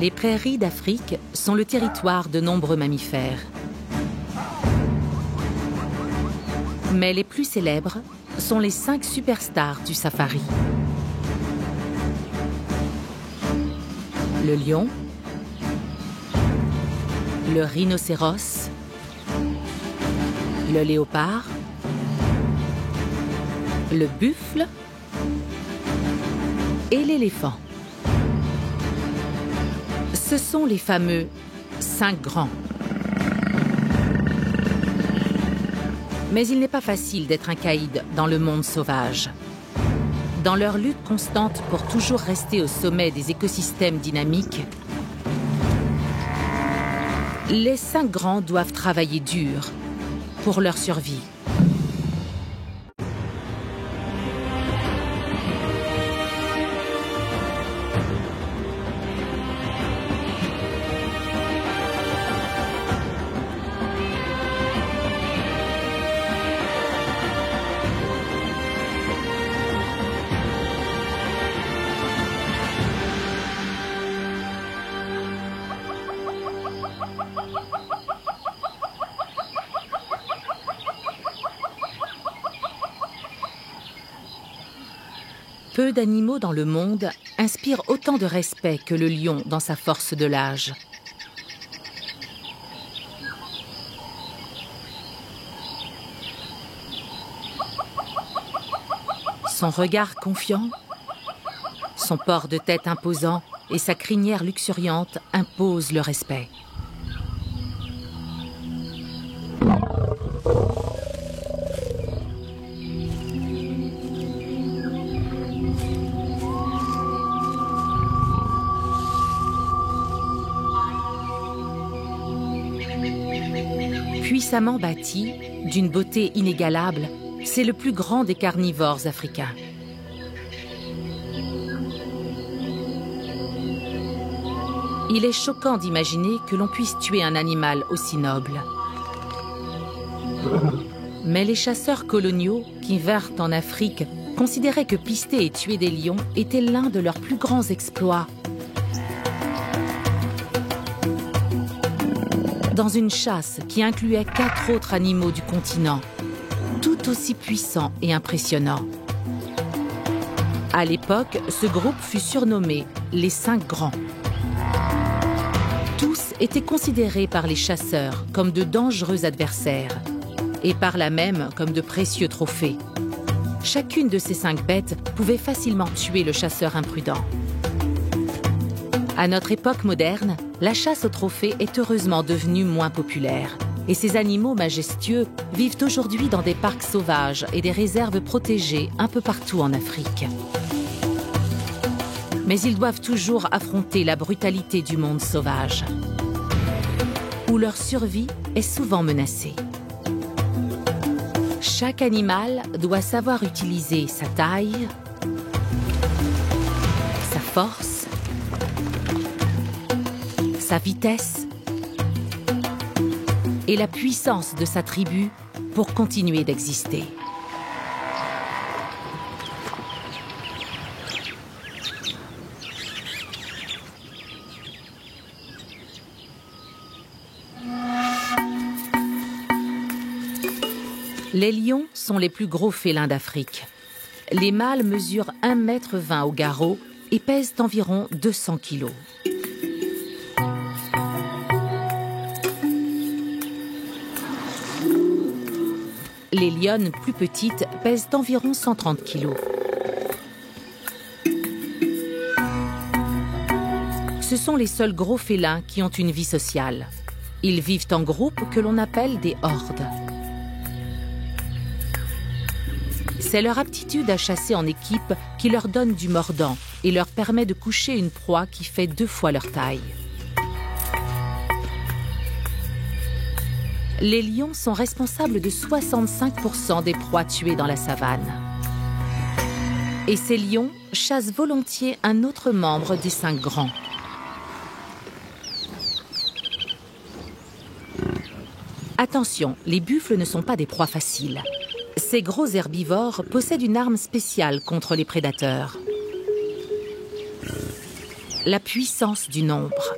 Les prairies d'Afrique sont le territoire de nombreux mammifères. Mais les plus célèbres sont les 5 superstars du safari. Le lion, le rhinocéros, le léopard, le buffle et l'éléphant. Ce sont les fameux 5 grands. Mais il n'est pas facile d'être un caïd dans le monde sauvage. Dans leur lutte constante pour toujours rester au sommet des écosystèmes dynamiques, les 5 grands doivent travailler dur pour leur survie. Peu d'animaux dans le monde inspirent autant de respect que le lion dans sa force de l'âge. Son regard confiant, son port de tête imposant et sa crinière luxuriante imposent le respect. Puissamment bâti, d'une beauté inégalable, c'est le plus grand des carnivores africains. Il est choquant d'imaginer que l'on puisse tuer un animal aussi noble. Mais les chasseurs coloniaux qui vinrent en Afrique considéraient que pister et tuer des lions était l'un de leurs plus grands exploits. Dans une chasse qui incluait 4 autres animaux du continent, tout aussi puissants et impressionnants. À l'époque, ce groupe fut surnommé les 5 grands. Tous étaient considérés par les chasseurs comme de dangereux adversaires et par là même comme de précieux trophées. Chacune de ces 5 bêtes pouvait facilement tuer le chasseur imprudent. À notre époque moderne, la chasse aux trophées est heureusement devenue moins populaire. Et ces animaux majestueux vivent aujourd'hui dans des parcs sauvages et des réserves protégées un peu partout en Afrique. Mais ils doivent toujours affronter la brutalité du monde sauvage, où leur survie est souvent menacée. Chaque animal doit savoir utiliser sa taille, sa force, sa vitesse et la puissance de sa tribu pour continuer d'exister. Les lions sont les plus gros félins d'Afrique. Les mâles mesurent 1,20 m au garrot et pèsent environ 200 kg. Les lionnes plus petites pèsent environ 130 kg. Ce sont les seuls gros félins qui ont une vie sociale. Ils vivent en groupe que l'on appelle des hordes. C'est leur aptitude à chasser en équipe qui leur donne du mordant et leur permet de coucher une proie qui fait 2 fois leur taille. Les lions sont responsables de 65% des proies tuées dans la savane. Et ces lions chassent volontiers un autre membre des 5 grands. Attention, les buffles ne sont pas des proies faciles. Ces gros herbivores possèdent une arme spéciale contre les prédateurs. La puissance du nombre.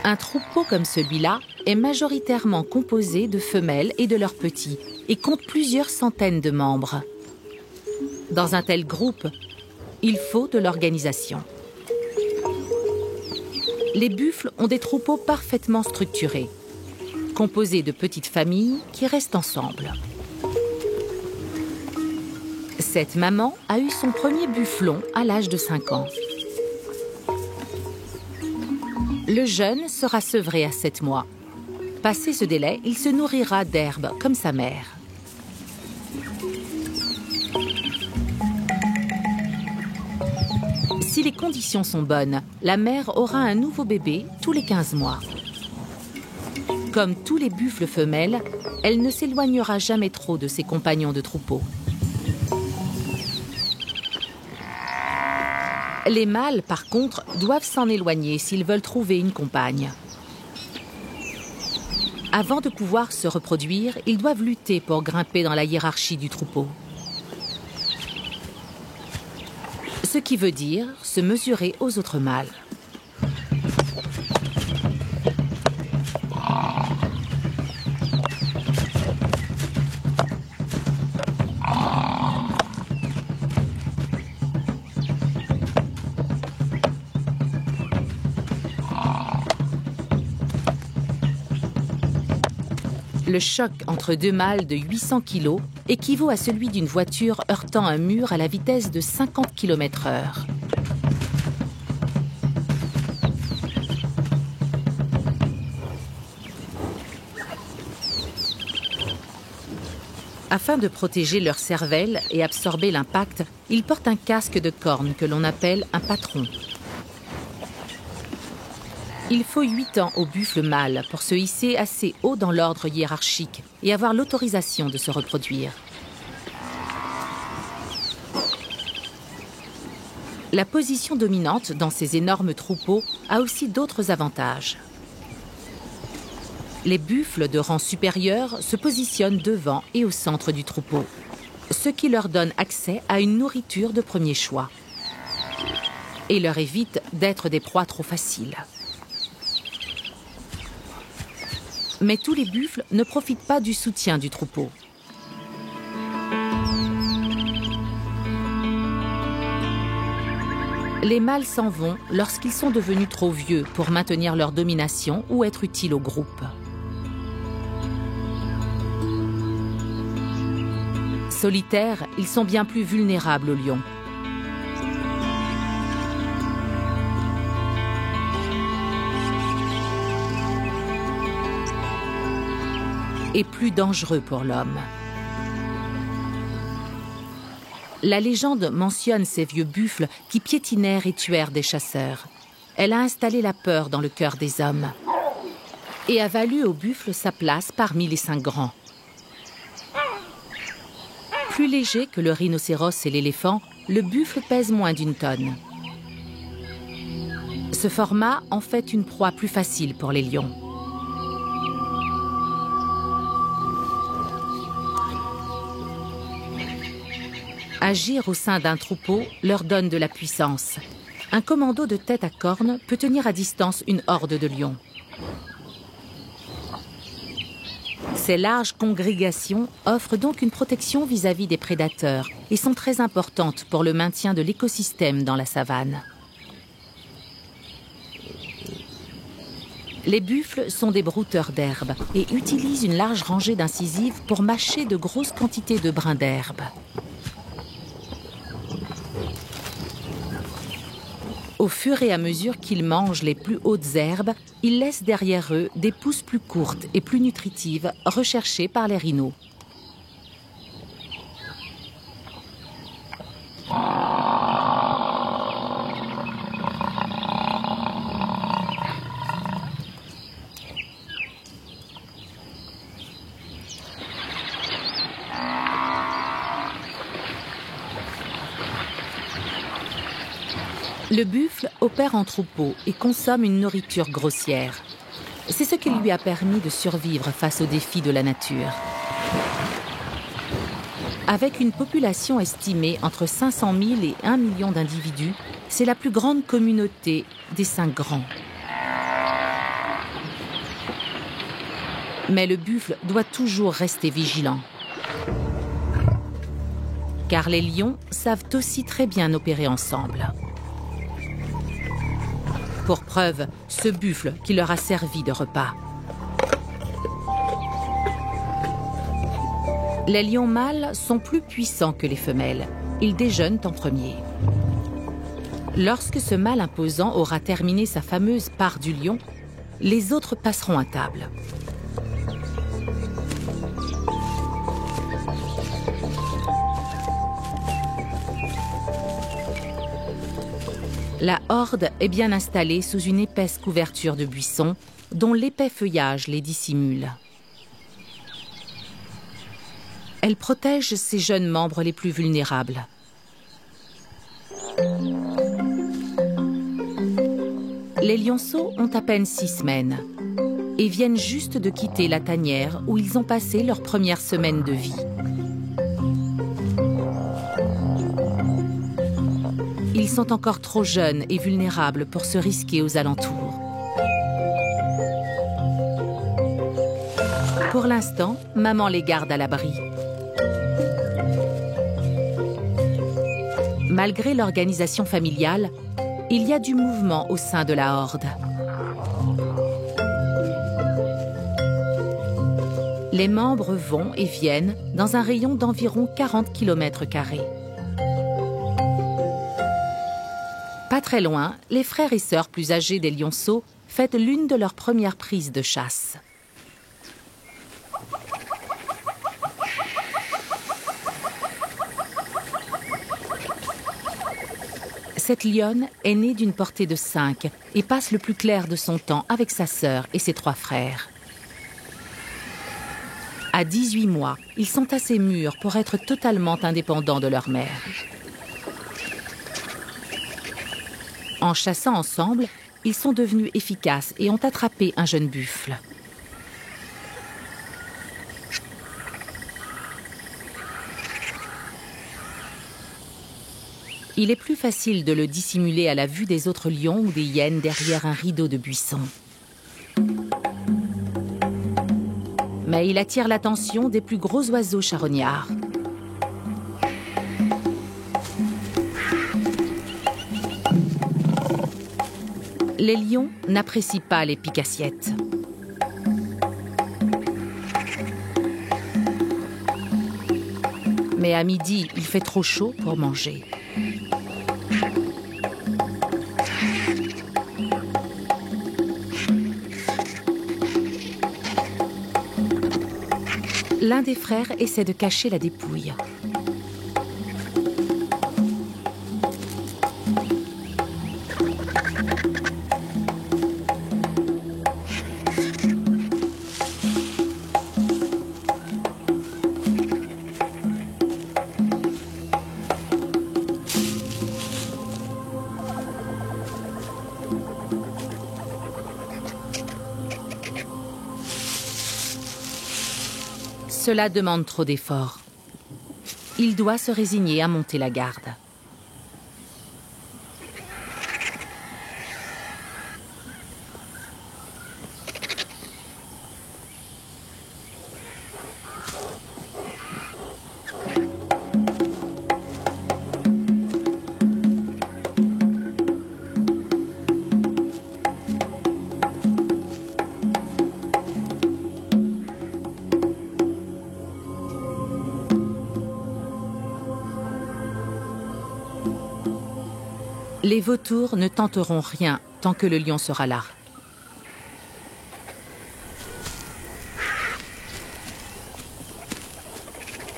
Un troupeau comme celui-là est majoritairement composé de femelles et de leurs petits et compte plusieurs centaines de membres. Dans un tel groupe, il faut de l'organisation. Les buffles ont des troupeaux parfaitement structurés, composés de petites familles qui restent ensemble. Cette maman a eu son premier bufflon à l'âge de 5 ans. Le jeune sera sevré à 7 mois. Passé ce délai, il se nourrira d'herbe comme sa mère. Si les conditions sont bonnes, la mère aura un nouveau bébé tous les 15 mois. Comme tous les buffles femelles, elle ne s'éloignera jamais trop de ses compagnons de troupeau. Les mâles, par contre, doivent s'en éloigner s'ils veulent trouver une compagne. Avant de pouvoir se reproduire, ils doivent lutter pour grimper dans la hiérarchie du troupeau. Ce qui veut dire se mesurer aux autres mâles. Le choc entre deux mâles de 800 kg équivaut à celui d'une voiture heurtant un mur à la vitesse de 50 km/h. Afin de protéger leur cervelle et absorber l'impact, ils portent un casque de cornes que l'on appelle un patron. Il faut 8 ans au buffle mâle pour se hisser assez haut dans l'ordre hiérarchique et avoir l'autorisation de se reproduire. La position dominante dans ces énormes troupeaux a aussi d'autres avantages. Les buffles de rang supérieur se positionnent devant et au centre du troupeau, ce qui leur donne accès à une nourriture de premier choix et leur évite d'être des proies trop faciles. Mais tous les buffles ne profitent pas du soutien du troupeau. Les mâles s'en vont lorsqu'ils sont devenus trop vieux pour maintenir leur domination ou être utiles au groupe. Solitaires, ils sont bien plus vulnérables aux lions. Et plus dangereux pour l'homme. La légende mentionne ces vieux buffles qui piétinèrent et tuèrent des chasseurs. Elle a installé la peur dans le cœur des hommes et a valu au buffle sa place parmi les 5 grands. Plus léger que le rhinocéros et l'éléphant, le buffle pèse moins d'1 tonne. Ce format en fait une proie plus facile pour les lions. Agir au sein d'un troupeau leur donne de la puissance. Un commando de tête à cornes peut tenir à distance une horde de lions. Ces larges congrégations offrent donc une protection vis-à-vis des prédateurs et sont très importantes pour le maintien de l'écosystème dans la savane. Les buffles sont des brouteurs d'herbe et utilisent une large rangée d'incisives pour mâcher de grosses quantités de brins d'herbe. Au fur et à mesure qu'ils mangent les plus hautes herbes, ils laissent derrière eux des pousses plus courtes et plus nutritives recherchées par les rhinos. Le buffle opère en troupeau et consomme une nourriture grossière. C'est ce qui lui a permis de survivre face aux défis de la nature. Avec une population estimée entre 500 000 et 1 million d'individus, C'est la plus grande communauté des 5 grands. Mais le buffle doit toujours rester vigilant. Car les lions savent aussi très bien opérer ensemble. Pour preuve, ce buffle qui leur a servi de repas. Les lions mâles sont plus puissants que les femelles. Ils déjeunent en premier. Lorsque ce mâle imposant aura terminé sa fameuse part du lion, les autres passeront à table. La horde est bien installée sous une épaisse couverture de buissons dont l'épais feuillage les dissimule. Elle protège ses jeunes membres les plus vulnérables. Les lionceaux ont à peine 6 semaines et viennent juste de quitter la tanière où ils ont passé leur première semaine de vie. Ils sont encore trop jeunes et vulnérables pour se risquer aux alentours. Pour l'instant, maman les garde à l'abri. Malgré l'organisation familiale, il y a du mouvement au sein de la horde. Les membres vont et viennent dans un rayon d'environ 40 km². Pas très loin, les frères et sœurs plus âgés des lionceaux fêtent l'une de leurs premières prises de chasse. Cette lionne est née d'une portée de 5 et passe le plus clair de son temps avec sa sœur et ses 3 frères. À 18 mois, ils sont assez mûrs pour être totalement indépendants de leur mère. En chassant ensemble, ils sont devenus efficaces et ont attrapé un jeune buffle. Il est plus facile de le dissimuler à la vue des autres lions ou des hyènes derrière un rideau de buissons. Mais il attire l'attention des plus gros oiseaux charognards. Les lions n'apprécient pas les pique-assiettes. Mais à midi, il fait trop chaud pour manger. L'un des frères essaie de cacher la dépouille. Cela demande trop d'efforts. Il doit se résigner à monter la garde. Les vautours ne tenteront rien tant que le lion sera là.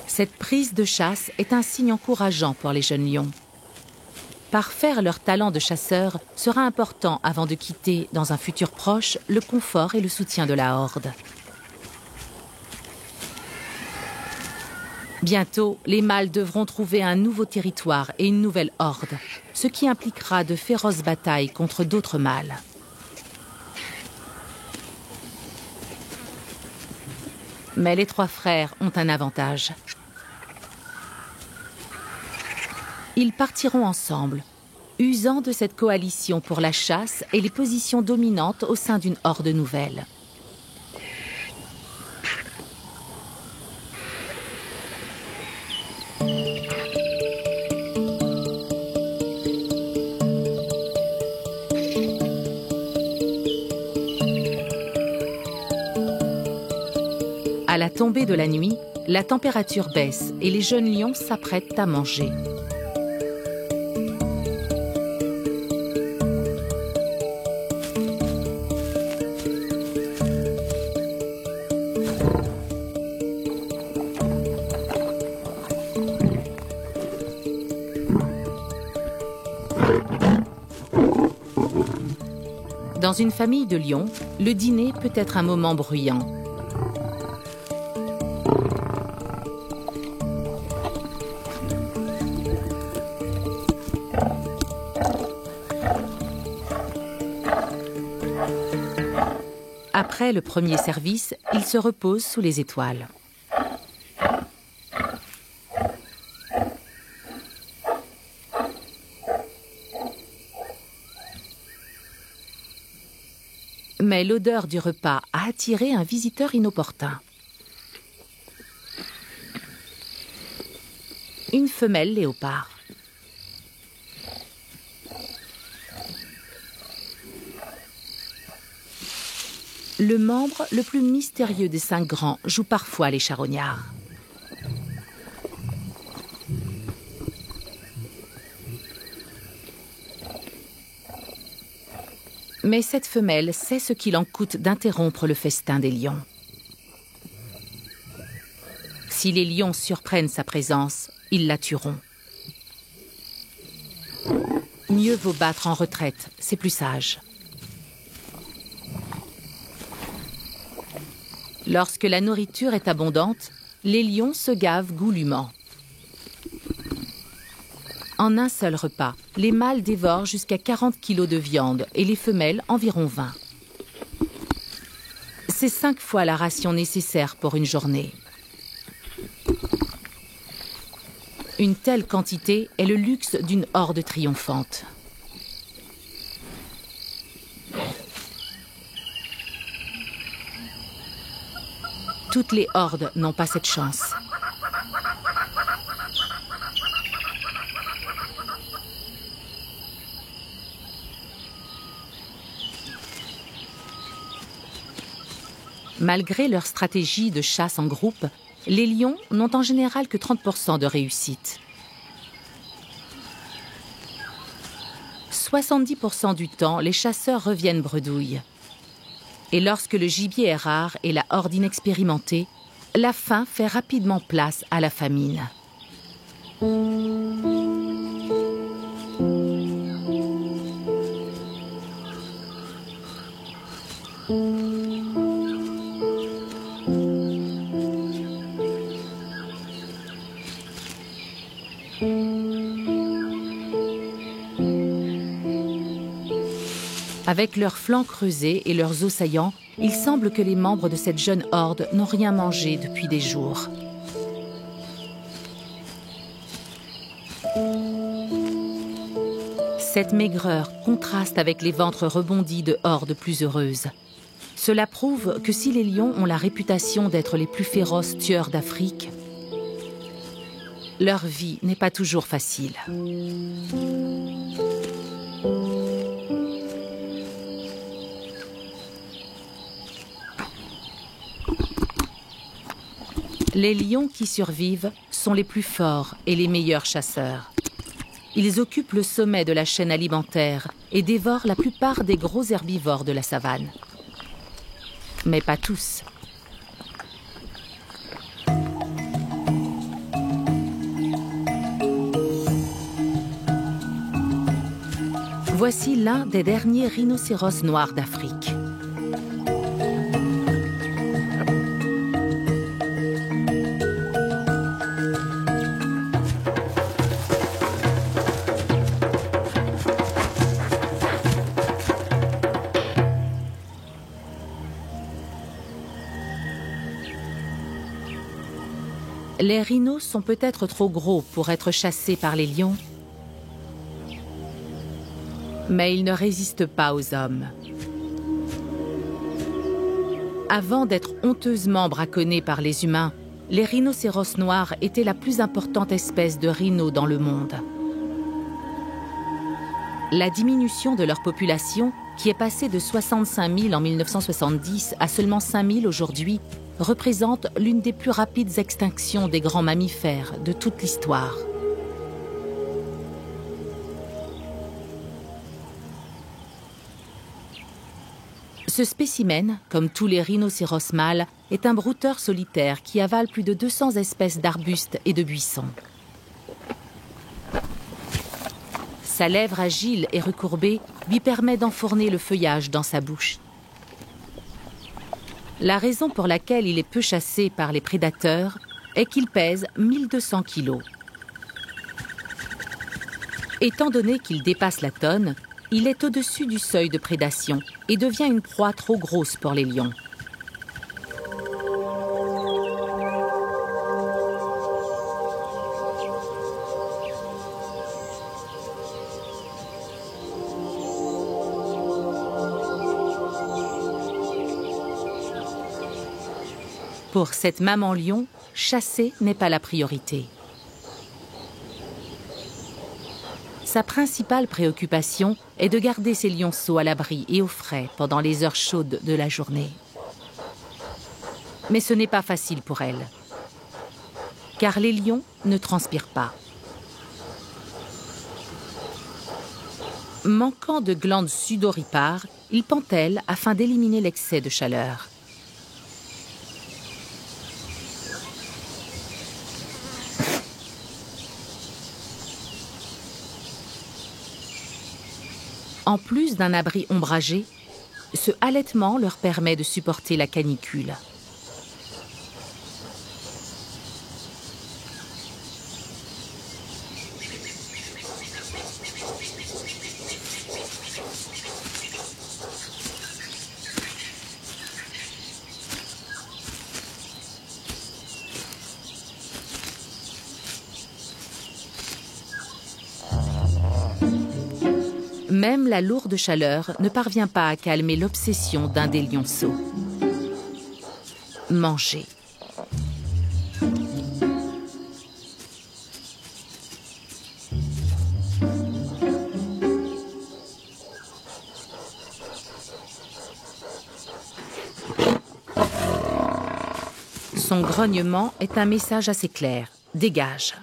Cette prise de chasse est un signe encourageant pour les jeunes lions. Parfaire leur talent de chasseur sera important avant de quitter, dans un futur proche, le confort et le soutien de la horde. Bientôt, les mâles devront trouver un nouveau territoire et une nouvelle horde, ce qui impliquera de féroces batailles contre d'autres mâles. Mais les 3 frères ont un avantage. Ils partiront ensemble, usant de cette coalition pour la chasse et les positions dominantes au sein d'une horde nouvelle. À la tombée de la nuit, la température baisse et les jeunes lions s'apprêtent à manger. Dans une famille de lions, le dîner peut être un moment bruyant. Après le premier service, ils se reposent sous les étoiles. Mais l'odeur du repas a attiré un visiteur inopportun. Une femelle léopard. Le membre le plus mystérieux des 5 grands joue parfois les charognards. Mais cette femelle sait ce qu'il en coûte d'interrompre le festin des lions. Si les lions surprennent sa présence, ils la tueront. Mieux vaut battre en retraite, c'est plus sage. Lorsque la nourriture est abondante, les lions se gavent goulûment. En un seul repas, les mâles dévorent jusqu'à 40 kg de viande et les femelles environ 20. C'est 5 fois la ration nécessaire pour une journée. Une telle quantité est le luxe d'une horde triomphante. Toutes les hordes n'ont pas cette chance. Malgré leur stratégie de chasse en groupe, les lions n'ont en général que 30% de réussite. 70% du temps, les chasseurs reviennent bredouilles. Et lorsque le gibier est rare et la horde inexpérimentée, la faim fait rapidement place à la famine. Avec leurs flancs creusés et leurs os saillants, il semble que les membres de cette jeune horde n'ont rien mangé depuis des jours. Cette maigreur contraste avec les ventres rebondis de hordes plus heureuses. Cela prouve que si les lions ont la réputation d'être les plus féroces tueurs d'Afrique, leur vie n'est pas toujours facile. Les lions qui survivent sont les plus forts et les meilleurs chasseurs. Ils occupent le sommet de la chaîne alimentaire et dévorent la plupart des gros herbivores de la savane. Mais pas tous. Voici l'un des derniers rhinocéros noirs d'Afrique. Les rhinos sont peut-être trop gros pour être chassés par les lions, Mais ils ne résistent pas aux hommes. Avant d'être honteusement braconnés par les humains, les rhinocéros noirs étaient la plus importante espèce de rhinos dans le monde. La diminution de leur population, qui est passée de 65 000 en 1970 à seulement 5 000 aujourd'hui, représente l'une des plus rapides extinctions des grands mammifères de toute l'histoire. Ce spécimen, comme tous les rhinocéros mâles, est un brouteur solitaire qui avale plus de 200 espèces d'arbustes et de buissons. Sa lèvre agile et recourbée lui permet d'enfourner le feuillage dans sa bouche. La raison pour laquelle il est peu chassé par les prédateurs est qu'il pèse 1200 kilos. Étant donné qu'il dépasse la tonne, il est au-dessus du seuil de prédation et devient une proie trop grosse pour les lions. Pour cette maman lion, chasser n'est pas la priorité. Sa principale préoccupation est de garder ses lionceaux à l'abri et au frais pendant les heures chaudes de la journée. Mais ce n'est pas facile pour elle, car les lions ne transpirent pas. Manquant de glandes sudoripares, ils pentèlent afin d'éliminer l'excès de chaleur. En plus d'un abri ombragé, ce halètement leur permet de supporter la canicule. Même la lourde chaleur ne parvient pas à calmer l'obsession d'un des lionceaux. Manger. Son grognement est un message assez clair. Dégage.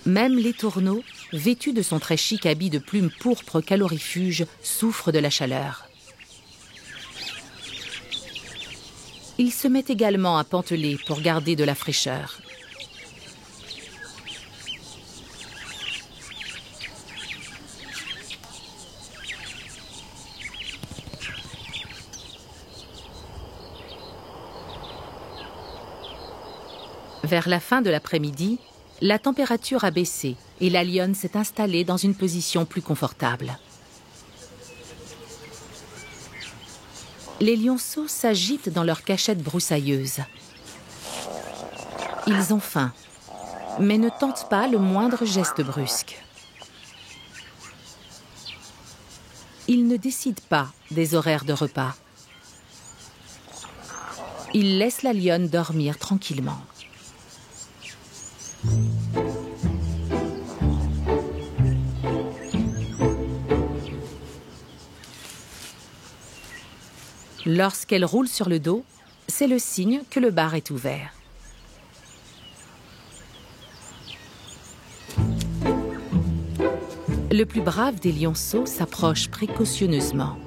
Même l'étourneau, vêtu de son très chic habit de plumes pourpres calorifuges, souffre de la chaleur. Il se met également à panteler pour garder de la fraîcheur. Vers la fin de l'après-midi, la température a baissé et la lionne s'est installée dans une position plus confortable. Les lionceaux s'agitent dans leur cachette broussailleuse. Ils ont faim, mais ne tentent pas le moindre geste brusque. Ils ne décident pas des horaires de repas. Ils laissent la lionne dormir tranquillement. Lorsqu'elle roule sur le dos, c'est le signe que le bar est ouvert. Le plus brave des lionceaux s'approche précautionneusement.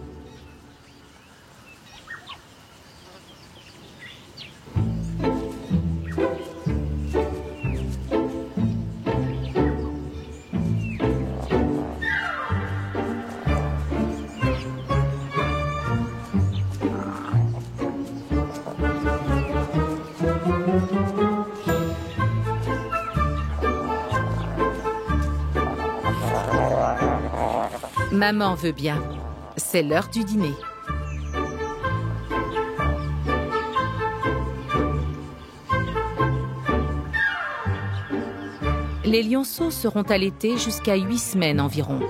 Maman veut bien. C'est l'heure du dîner. Les lionceaux seront allaités jusqu'à 8 semaines environ.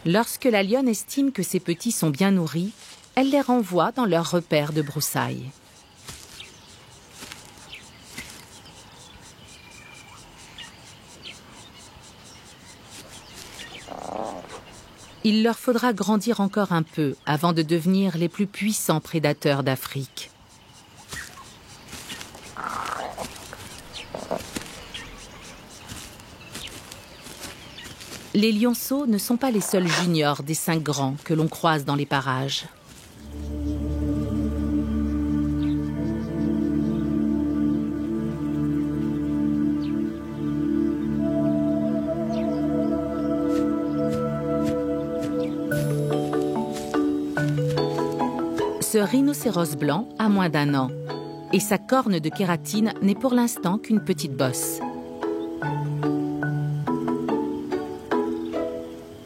Lorsque la lionne estime que ses petits sont bien nourris, elle les renvoie dans leur repère de broussailles. Il leur faudra grandir encore un peu avant de devenir les plus puissants prédateurs d'Afrique. Les lionceaux ne sont pas les seuls juniors des 5 grands que l'on croise dans les parages. Ce rhinocéros blanc a moins d'1 an et sa corne de kératine n'est pour l'instant qu'une petite bosse.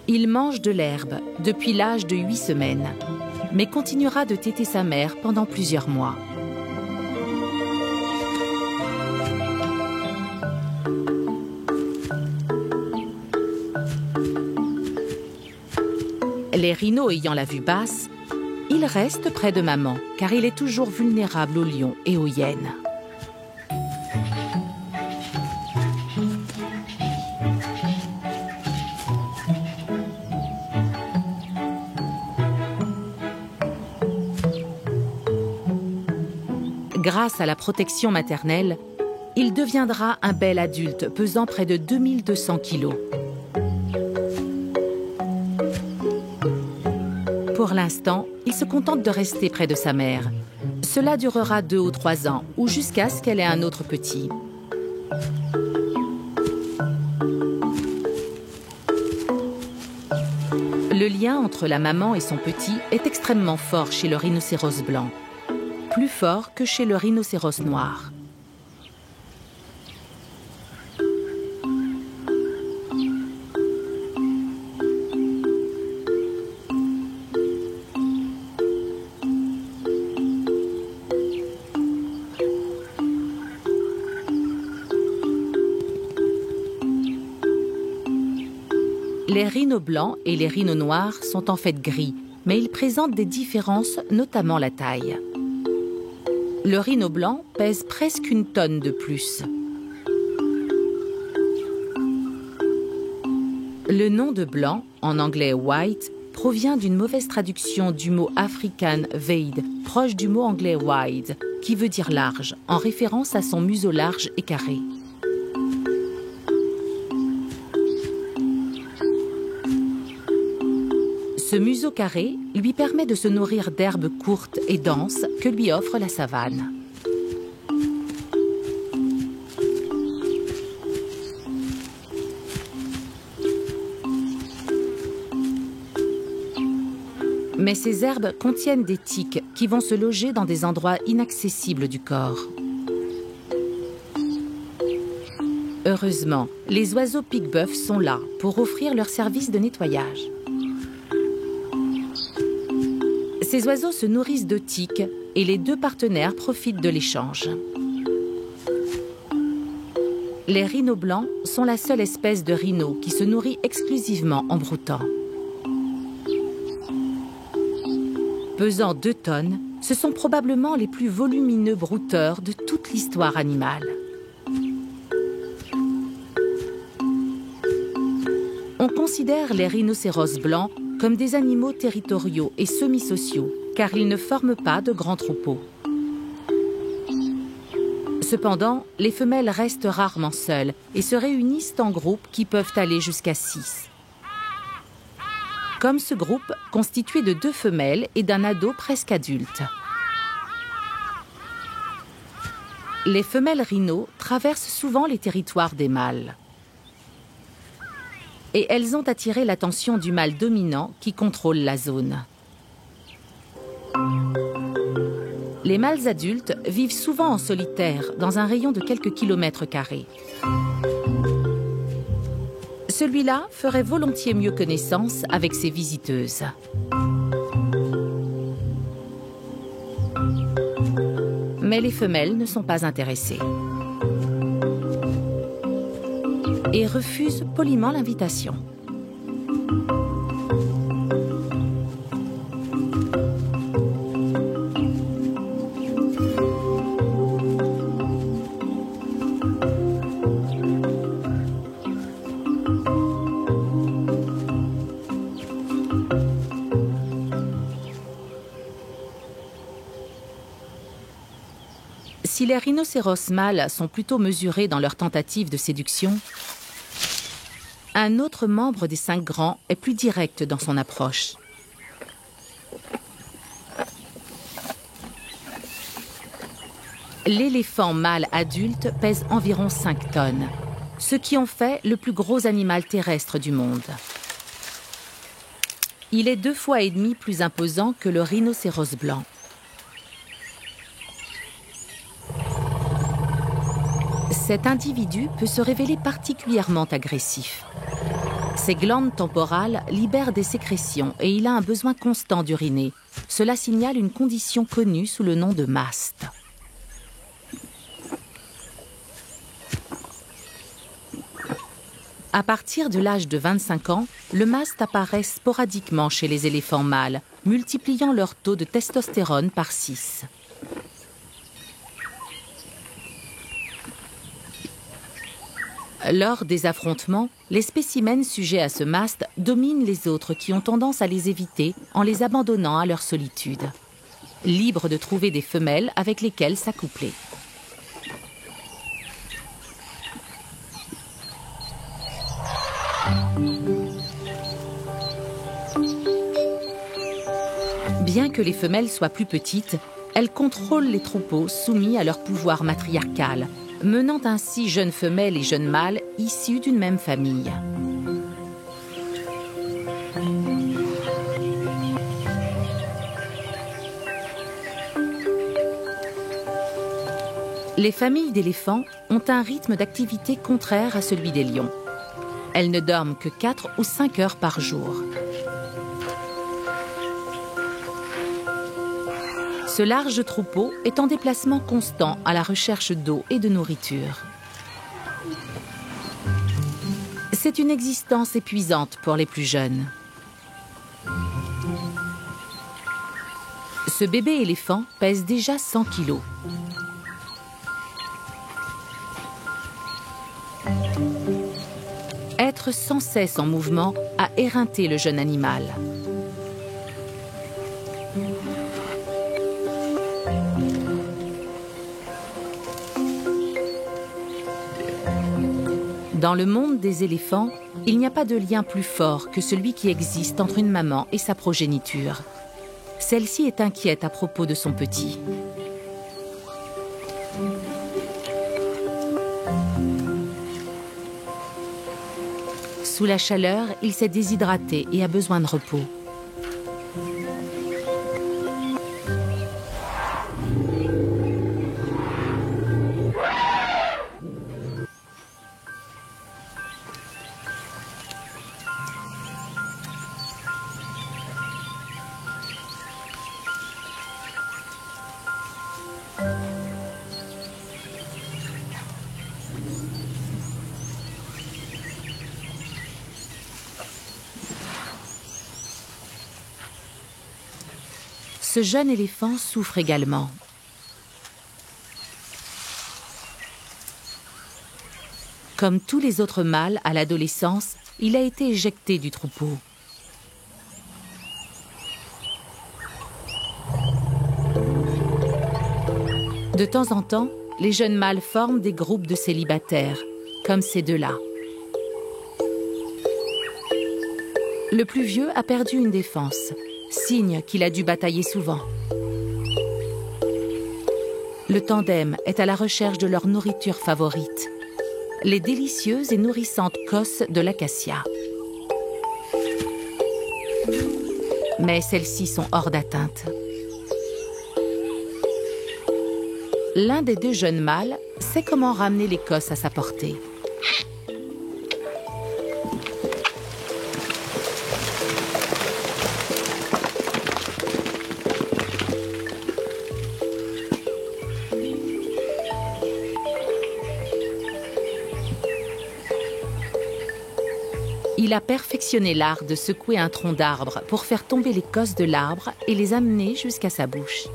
Il mange de l'herbe depuis l'âge de 8 semaines, mais continuera de téter sa mère pendant plusieurs mois. Les rhinos ayant la vue basse, il reste près de maman, car il est toujours vulnérable aux lions et aux hyènes. Grâce à la protection maternelle, il deviendra un bel adulte pesant près de 2200 kilos. Pour l'instant, il se contente de rester près de sa mère. Cela durera 2 ou 3 ans, ou jusqu'à ce qu'elle ait un autre petit. Le lien entre la maman et son petit est extrêmement fort chez le rhinocéros blanc, plus fort que chez le rhinocéros noir. Les rhinos blancs et les rhinos noirs sont en fait gris, mais ils présentent des différences, notamment la taille. Le rhino blanc pèse presque 1 tonne de plus. Le nom de blanc, en anglais white, provient d'une mauvaise traduction du mot afrikaans wide, proche du mot anglais wide, qui veut dire large, en référence à son museau large et carré. Ce museau carré lui permet de se nourrir d'herbes courtes et denses que lui offre la savane. Mais ces herbes contiennent des tiques qui vont se loger dans des endroits inaccessibles du corps. Heureusement, les oiseaux pique-bœuf sont là pour offrir leur service de nettoyage. Ces oiseaux se nourrissent de tiques et les 2 partenaires profitent de l'échange. Les rhinos blancs sont la seule espèce de rhino qui se nourrit exclusivement en broutant. Pesant 2 tonnes, ce sont probablement les plus volumineux brouteurs de toute l'histoire animale. On considère les rhinocéros blancs comme des animaux territoriaux et semi-sociaux, car ils ne forment pas de grands troupeaux. Cependant, les femelles restent rarement seules et se réunissent en groupes qui peuvent aller jusqu'à 6. Comme ce groupe constitué de 2 femelles et d'un ado presque adulte. Les femelles rhinos traversent souvent les territoires des mâles. Et elles ont attiré l'attention du mâle dominant qui contrôle la zone. Les Les mâles adultes vivent souvent en solitaire, dans un rayon de quelques kilomètres carrés. Celui-là ferait volontiers mieux connaissance avec ses visiteuses. Mais les femelles ne sont pas intéressées et refusent poliment l'invitation. Si les rhinocéros mâles sont plutôt mesurés dans leurs tentatives de séduction, un autre membre des 5 grands est plus direct dans son approche. L'éléphant mâle adulte pèse environ 5 tonnes, ce qui en fait le plus gros animal terrestre du monde. Il est 2,5 fois plus imposant que le rhinocéros blanc. Cet individu peut se révéler particulièrement agressif. Ses glandes temporales libèrent des sécrétions et il a un besoin constant d'uriner. Cela signale une condition connue sous le nom de maste. À partir de l'âge de 25 ans, le maste apparaît sporadiquement chez les éléphants mâles, multipliant leur taux de testostérone par 6. Lors des affrontements, les spécimens sujets à ce maste dominent les autres qui ont tendance à les éviter en les abandonnant à leur solitude, libres de trouver des femelles avec lesquelles s'accoupler. Bien que les femelles soient plus petites, elles contrôlent les troupeaux soumis à leur pouvoir matriarcal, menant ainsi jeunes femelles et jeunes mâles issus d'une même famille. Les familles d'éléphants ont un rythme d'activité contraire à celui des lions. Elles ne dorment que 4 ou 5 heures par jour. Ce large troupeau est en déplacement constant à la recherche d'eau et de nourriture. C'est une existence épuisante pour les plus jeunes. Ce bébé éléphant pèse déjà 100 kilos. Être sans cesse en mouvement a éreinté le jeune animal. Dans le monde des éléphants, il n'y a pas de lien plus fort que celui qui existe entre une maman et sa progéniture. Celle-ci est inquiète à propos de son petit. Sous la chaleur, il s'est déshydraté et a besoin de repos. Ce jeune éléphant souffre également. Comme tous les autres mâles à l'adolescence, il a été éjecté du troupeau. De temps en temps, les jeunes mâles forment des groupes de célibataires, comme ces deux-là. Le plus vieux a perdu une défense, signe qu'il a dû batailler souvent. Le tandem est à la recherche de leur nourriture favorite, les délicieuses et nourrissantes cosses de l'acacia. Mais celles-ci sont hors d'atteinte. l'un des deux jeunes mâles sait comment ramener l'écosse à sa portée. Il a perfectionné l'art de secouer un tronc d'arbre pour faire tomber l'écosse de l'arbre et les amener jusqu'à sa bouche.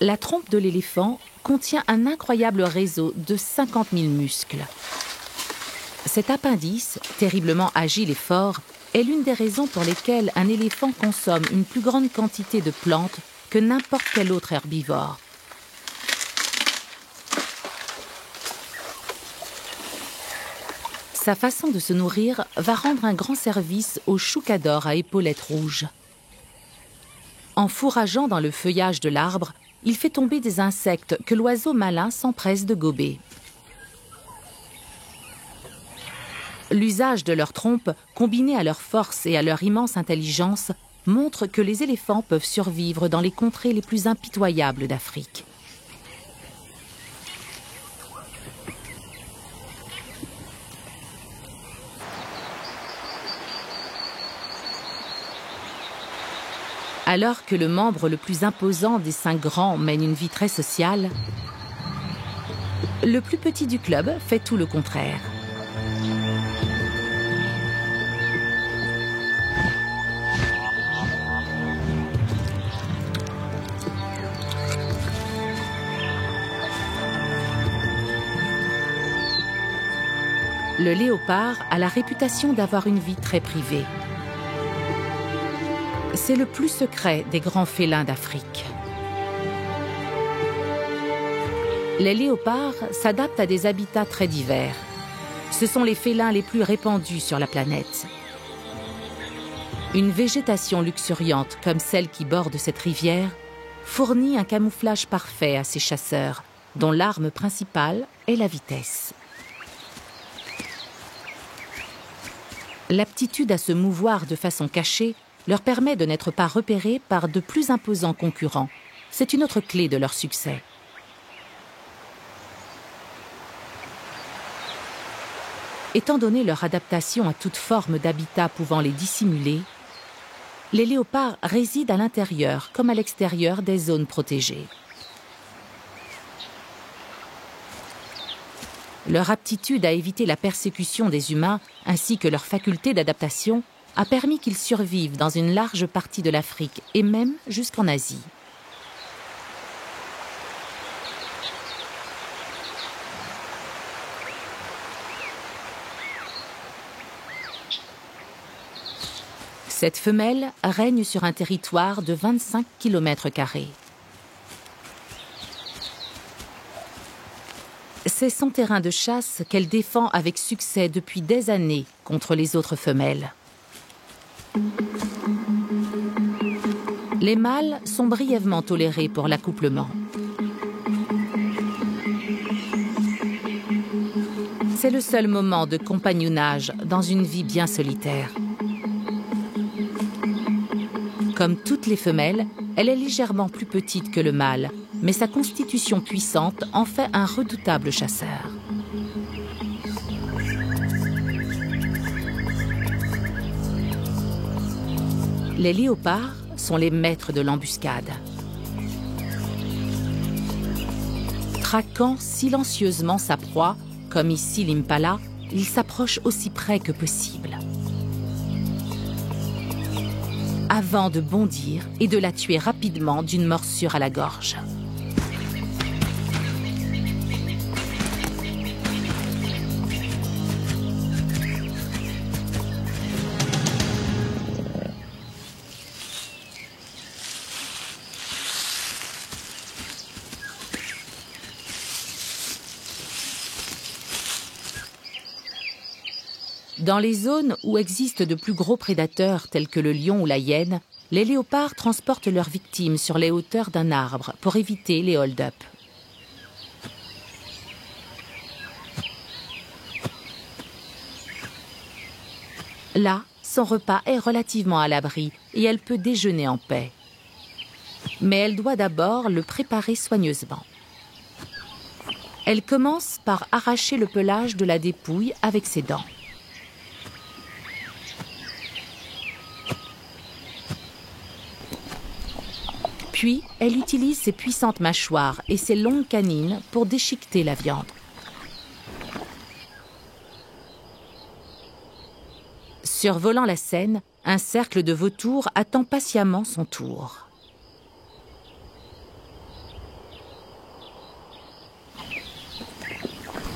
La trompe de l'éléphant contient un incroyable réseau de 50 000 muscles. Cet appendice, terriblement agile et fort, est l'une des raisons pour lesquelles un éléphant consomme une plus grande quantité de plantes que n'importe quel autre herbivore. Sa façon de se nourrir va rendre un grand service au choucador à épaulettes rouges. En fourrageant dans le feuillage de l'arbre, il fait tomber des insectes que l'oiseau malin s'empresse de gober. L'usage de leur trompe, combiné à leur force et à leur immense intelligence, montre que les éléphants peuvent survivre dans les contrées les plus impitoyables d'Afrique. Alors que le membre le plus imposant des 5 grands mène une vie très sociale, le plus petit du club fait tout le contraire. Le léopard a la réputation d'avoir une vie très privée. C'est le plus secret des grands félins d'Afrique. Les léopards s'adaptent à des habitats très divers. Ce sont les félins les plus répandus sur la planète. Une végétation luxuriante comme celle qui borde cette rivière fournit un camouflage parfait à ces chasseurs, dont l'arme principale est la vitesse. L'aptitude à se mouvoir de façon cachée leur permet de n'être pas repérés par de plus imposants concurrents. C'est une autre clé de leur succès. Étant donné leur adaptation à toute forme d'habitat pouvant les dissimuler, les léopards résident à l'intérieur comme à l'extérieur des zones protégées. Leur aptitude à éviter la persécution des humains ainsi que leur faculté d'adaptation a permis qu'ils survivent dans une large partie de l'Afrique et même jusqu'en Asie. Cette femelle règne sur un territoire de 25 km². C'est son terrain de chasse qu'elle défend avec succès depuis des années contre les autres femelles. Les mâles sont brièvement tolérés pour l'accouplement. C'est le seul moment de compagnonnage dans une vie bien solitaire. Comme toutes les femelles, elle est légèrement plus petite que le mâle, mais sa constitution puissante en fait un redoutable chasseur. Les léopards sont les maîtres de l'embuscade. Traquant silencieusement sa proie, comme ici l'impala, il s'approche aussi près que possible. Avant de bondir et de la tuer rapidement d'une morsure à la gorge. Dans les zones où existent de plus gros prédateurs tels que le lion ou la hyène, les léopards transportent leurs victimes sur les hauteurs d'un arbre pour éviter les hold-up. Là son repas est relativement à l'abri et elle peut déjeuner en paix. Mais elle doit d'abord le préparer soigneusement. Elle commence par arracher le pelage de la dépouille avec ses dents. Puis, elle utilise ses puissantes mâchoires et ses longues canines pour déchiqueter la viande. Survolant la scène, un cercle de vautours attend patiemment son tour.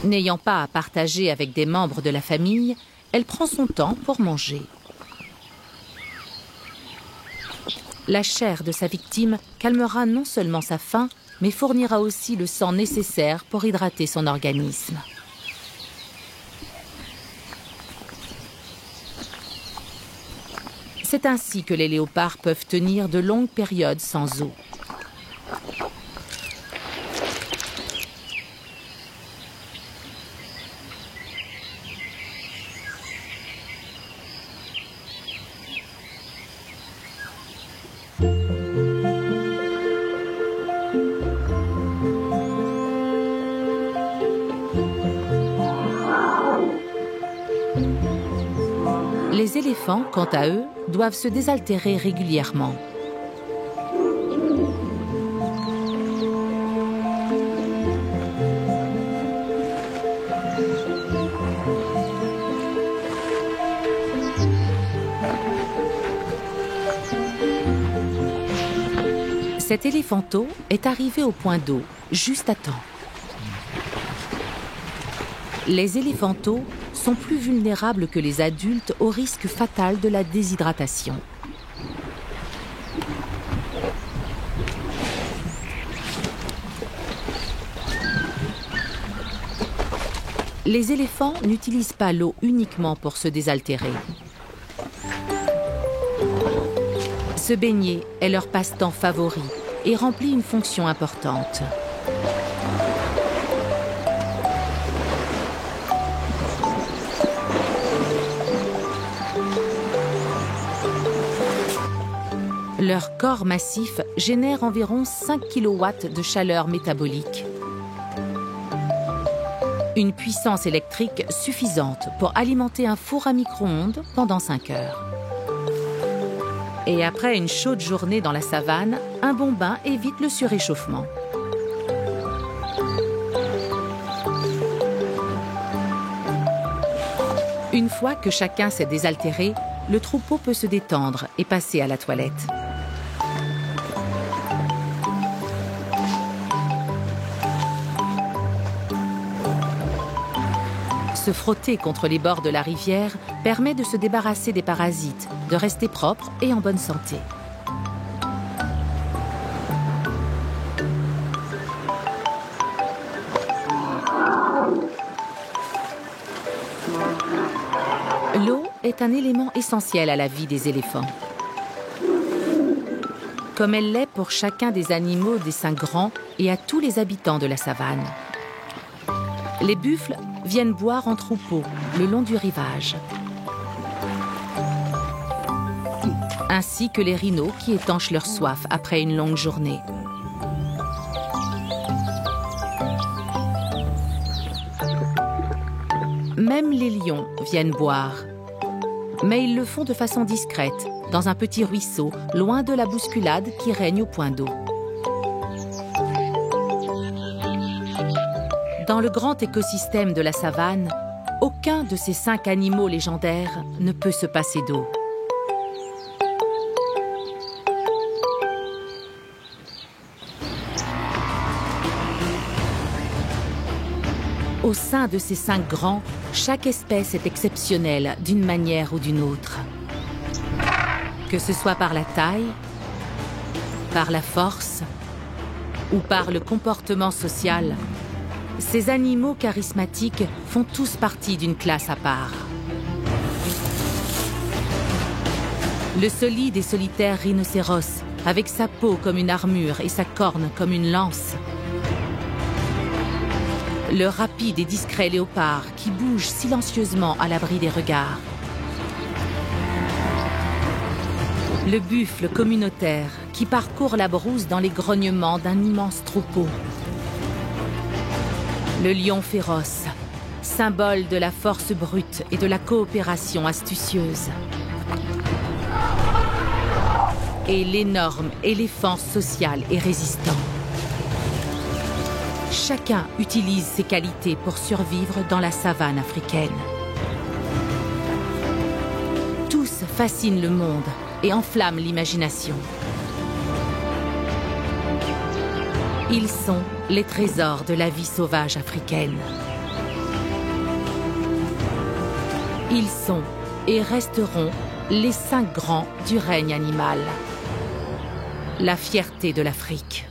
N'ayant pas à partager avec des membres de la famille, elle prend son temps pour manger. La chair de sa victime calmera non seulement sa faim, mais fournira aussi le sang nécessaire pour hydrater son organisme. C'est ainsi que les léopards peuvent tenir de longues périodes sans eau. Les éléphants, quant à eux, doivent se désaltérer régulièrement. Cet éléphanteau est arrivé au point d'eau, juste à temps. Les éléphantaux sont plus vulnérables que les adultes au risque fatal de la déshydratation. Les éléphants n'utilisent pas l'eau uniquement pour se désaltérer. Se baigner est leur passe-temps favori et remplit une fonction importante. Leur corps massif génère environ 5 kW de chaleur métabolique. Une puissance électrique suffisante pour alimenter un four à micro-ondes pendant 5 heures. Et après une chaude journée dans la savane, un bon bain évite le suréchauffement. Une fois que chacun s'est désaltéré, le troupeau peut se détendre et passer à la toilette. Se frotter contre les bords de la rivière permet de se débarrasser des parasites, de rester propre et en bonne santé. L'eau est un élément essentiel à la vie des éléphants. Comme elle l'est pour chacun des animaux des seins grands et à tous les habitants de la savane. Les buffles viennent boire en troupeau le long du rivage. Ainsi que les rhinos qui étanchent leur soif après une longue journée. Même les lions viennent boire. Mais ils le font de façon discrète, dans un petit ruisseau, loin de la bousculade qui règne au point d'eau. Dans le grand écosystème de la savane, aucun de ces 5 animaux légendaires ne peut se passer d'eau. Au sein de ces 5 grands, chaque espèce est exceptionnelle d'une manière ou d'une autre. Que ce soit par la taille, par la force ou par le comportement social, ces animaux charismatiques font tous partie d'une classe à part. Le solide et solitaire rhinocéros, avec sa peau comme une armure et sa corne comme une lance. Le rapide et discret léopard qui bouge silencieusement à l'abri des regards. Le buffle communautaire qui parcourt la brousse dans les grognements d'un immense troupeau. Le lion féroce, symbole de la force brute et de la coopération astucieuse. Et l'énorme éléphant social et résistant. Chacun utilise ses qualités pour survivre dans la savane africaine. Tous fascinent le monde et enflamment l'imagination. Ils sont les trésors de la vie sauvage africaine. Ils sont et resteront les 5 grands du règne animal. La fierté de l'Afrique.